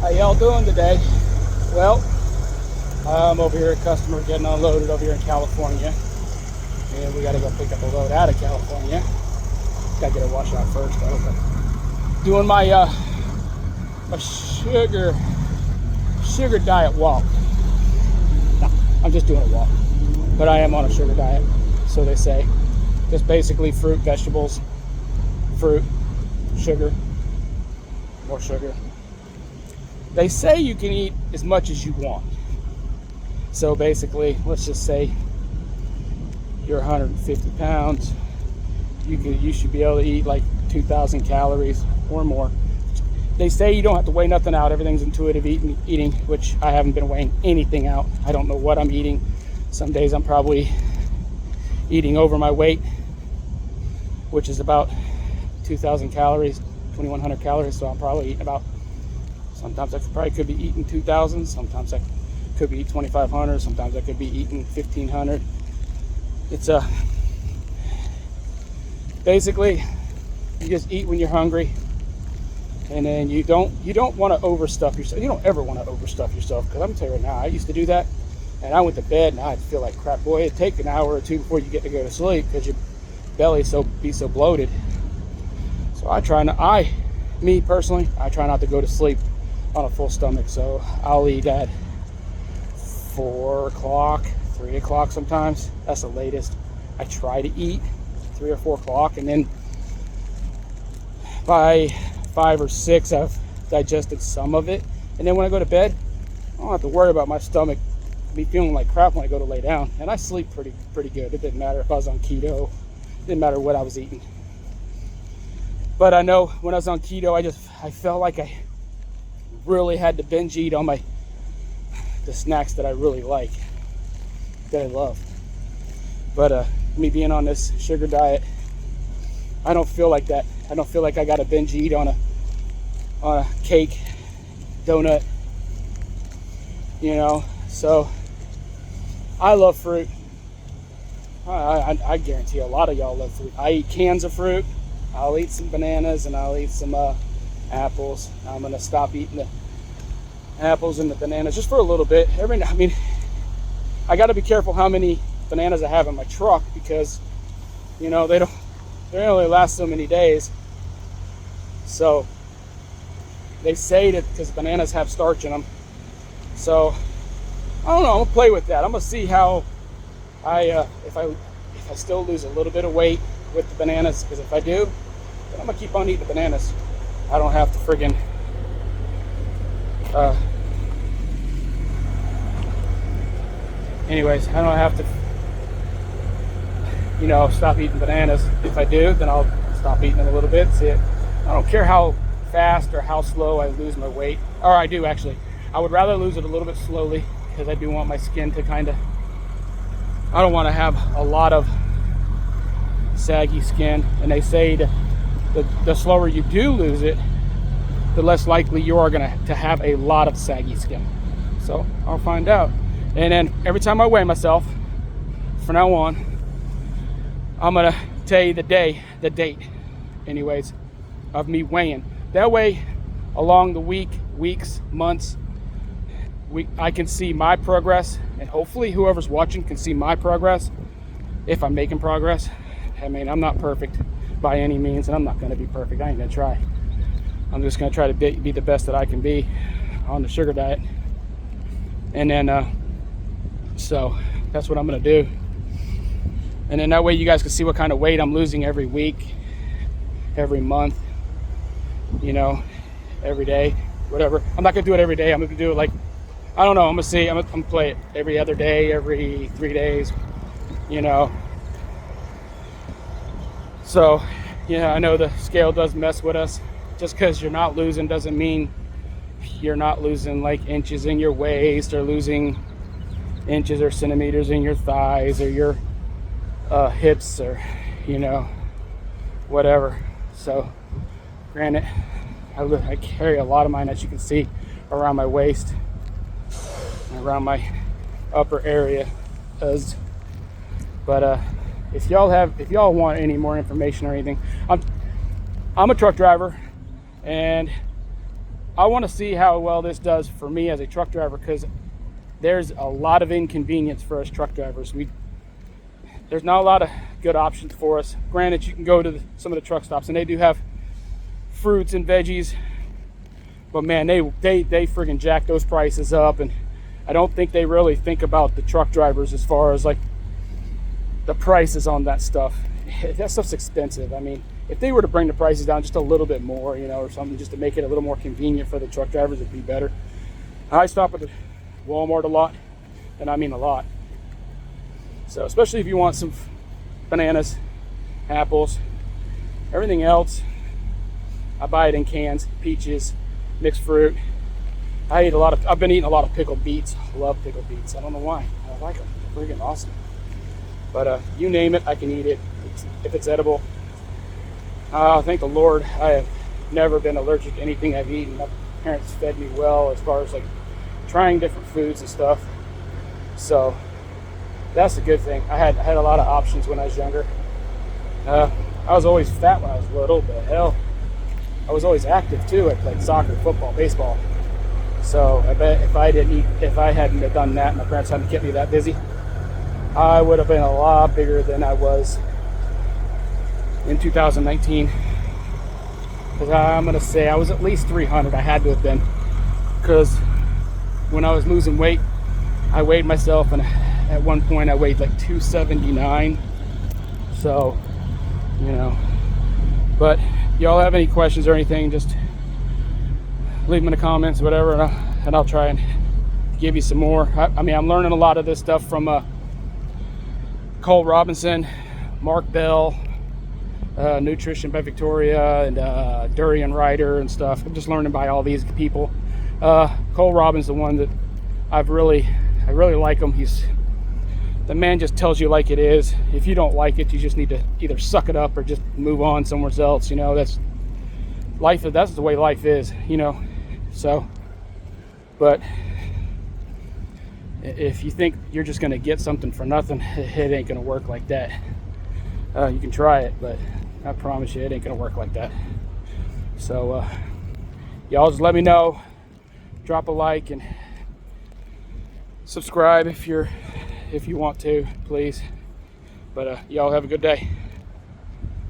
How y'all doing today? Well, I'm over here at customer getting unloaded over here in California. And we gotta go pick up a load out of California. Gotta get it washed out first though. But doing my my sugar diet walk. No, I'm just doing a walk. But I am on a sugar diet, so they say. Just basically fruit, vegetables, fruit, sugar, more sugar. They say you can eat as much as you want. So basically, let's just say you're 150 pounds. You should be able to eat like 2,000 calories or more. They say you don't have to weigh nothing out. Everything's intuitive eating, which I haven't been weighing anything out. I don't know what I'm eating. Some days I'm probably eating over my weight, which is about 2,000 calories, 2,100 calories. So I'm probably eating about, sometimes I probably could be eating 2,000. Sometimes I could be eating 2,500. Sometimes I could be eating 1,500. It's basically, you just eat when you're hungry. And then you don't want to overstuff yourself. You don't ever want to overstuff yourself, because I'm telling you right now, I used to do that, and I went to bed and I'd feel like crap. Boy, it'd take an hour or two before you get to go to sleep because your belly be so bloated. So me personally, I try not to go to sleep on a full stomach. So I'll eat at 4 o'clock, 3 o'clock sometimes. That's the latest. I try to eat 3 or 4 o'clock, and then by 5 or 6 I've digested some of it, and then when I go to bed I don't have to worry about my stomach be feeling like crap when I go to lay down, and I sleep pretty good. It didn't matter if I was on keto, it didn't matter what I was eating. But I know when I was on keto, I felt like I really had to binge eat on the snacks that I really like, that I love. But me being on this sugar diet, I don't feel like that. I don't feel like I got to binge eat on a cake, donut, So I love fruit. I guarantee a lot of y'all love fruit. I eat cans of fruit. I'll eat some bananas, and I'll eat some apples. I'm gonna stop eating the apples and the bananas just for a little bit. I got to be careful how many bananas I have in my truck, because they only last so many days. So they say that because bananas have starch in them. So I don't know. I'm gonna play with that. I'm gonna see how if I still lose a little bit of weight with the bananas. Because if I do, then I'm gonna keep on eating the bananas. I don't have to friggin' anyways, I don't have to stop eating bananas. If I do, then I'll stop eating them a little bit. See it. I don't care how fast or how slow I lose my weight. Or I do, actually. I would rather lose it a little bit slowly, because I do want my skin to I don't want to have a lot of saggy skin. And they say the slower you do lose it, the less likely you are going to have a lot of saggy skin. So I'll find out. And then every time I weigh myself, from now on, I'm going to tell you the date, anyways, of me weighing. That way, along the weeks, months, I can see my progress, and hopefully whoever's watching can see my progress, if I'm making progress. I'm not perfect by any means, and I'm not going to be perfect. I ain't going to try. I'm just going to try to be the best that I can be on the sugar diet. And then, so that's what I'm going to do. And then that way you guys can see what kind of weight I'm losing every week, every month, every day, whatever. I'm not going to do it every day. I'm going to do it like, I don't know. I'm going to see. I'm going to play it every other day, every 3 days, So, I know the scale does mess with us. Just because you're not losing doesn't mean you're not losing like inches in your waist, or losing inches or centimeters in your thighs, or your hips, or whatever. So granted, I carry a lot of mine, as you can see, around my waist, around my upper area. But if y'all want any more information or anything, I'm a truck driver, and I want to see how well this does for me as a truck driver, because there's a lot of inconvenience for us truck drivers. There's not a lot of good options for us. Granted, you can go to some of the truck stops and they do have fruits and veggies, but man, they friggin' jack those prices up, and I don't think they really think about the truck drivers as far as like the prices on that stuff. That stuff's expensive. I mean, if they were to bring the prices down just a little bit more, you know, or something, just to make it a little more convenient for the truck drivers, it'd be better. I stop at the Walmart a lot, and I mean a lot. So especially if you want some bananas, apples, everything else, I buy it in cans. Peaches, mixed fruit. I've been eating a lot of pickled beets. I love pickled beets. I don't know why. I like them. They're freaking awesome. But you name it, I can eat it if it's edible. Thank the Lord, I have never been allergic to anything I've eaten. My parents fed me well as far as like trying different foods and stuff. So that's a good thing. I had a lot of options when I was younger. I was always fat when I was little, but hell, I was always active too. I played soccer, football, baseball. So I bet if I hadn't have done that, my parents hadn't kept me that busy, I would have been a lot bigger than I was in 2019. Because I'm going to say I was at least 300. I had to have been. Because when I was losing weight, I weighed myself, and at one point I weighed like 279. So, you know. But y'all have any questions or anything, just leave them in the comments, whatever, and I'll try and give you some more. I mean, I'm learning a lot of this stuff from Cole Robinson, Mark Bell, Nutrition by Victoria, and Durian Ryder and stuff. I'm just learning by all these people. Cole Robinson's the one that I really like him. The man just tells you like it is. If you don't like it, you just need to either suck it up or just move on somewhere else. You know, that's life. That's the way life is, you know. So, but if you think you're just going to get something for nothing, it ain't going to work like that. You can try it, but I promise you it ain't going to work like that. So, y'all just let me know. Drop a like and subscribe if you want to, please. But y'all have a good day.